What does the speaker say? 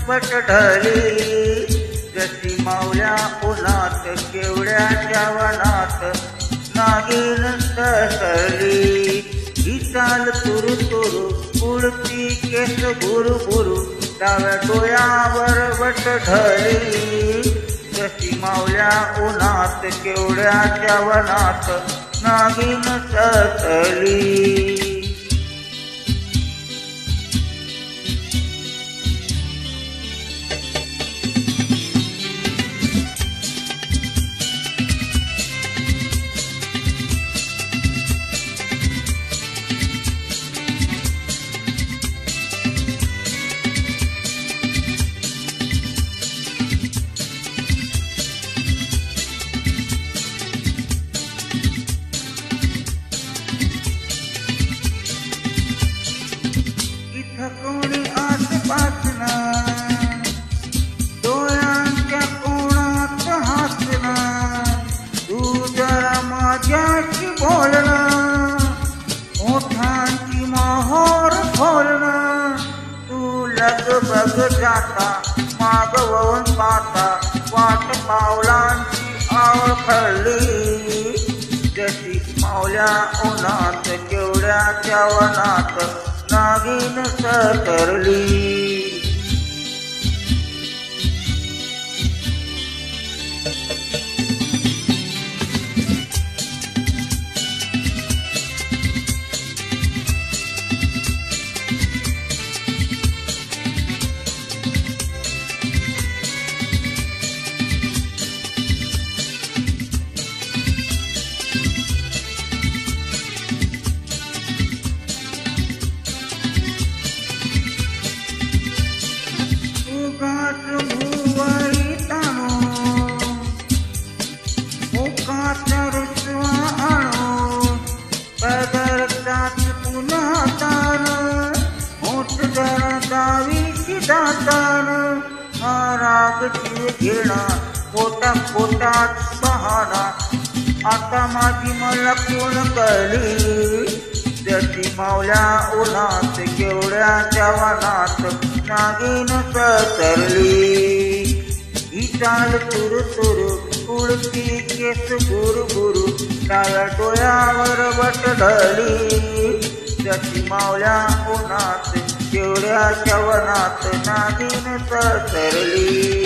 But ढली जशी मावल्या उन्हात केवड्याच्या वनात नागिन ससली ही चाल तुरु तुरु उडती केस बुरु बुरु डाव्या डोळ्यावर बट ढली जशी मावल्या उन्हात केवड्याच्या वनात नागिन ससली। कोणी आसपासना डोळ्यांच्या कोणात हसना तू जरा माझ्याशी बोलना ओठांची मोहोर खोलना तू लगबग जाता मागवून पाहता वाट पावलांची आवळ खळली जशी मावल्या उन्हात केवड्याच्या वनात नागिन ससली। घेणा पोटा पोटात बहाना आता माझी मला कोण कळली जशी मावल्या उन्हात केवड्याच्या वनात नागिन ससली ही चाल तुरु तुरु उडती केस बुरु बुरु डाव्या डोळ्यावर बट ढली जशी मावल्या उन्हात केवड्याच्या वनात नागिन ससली।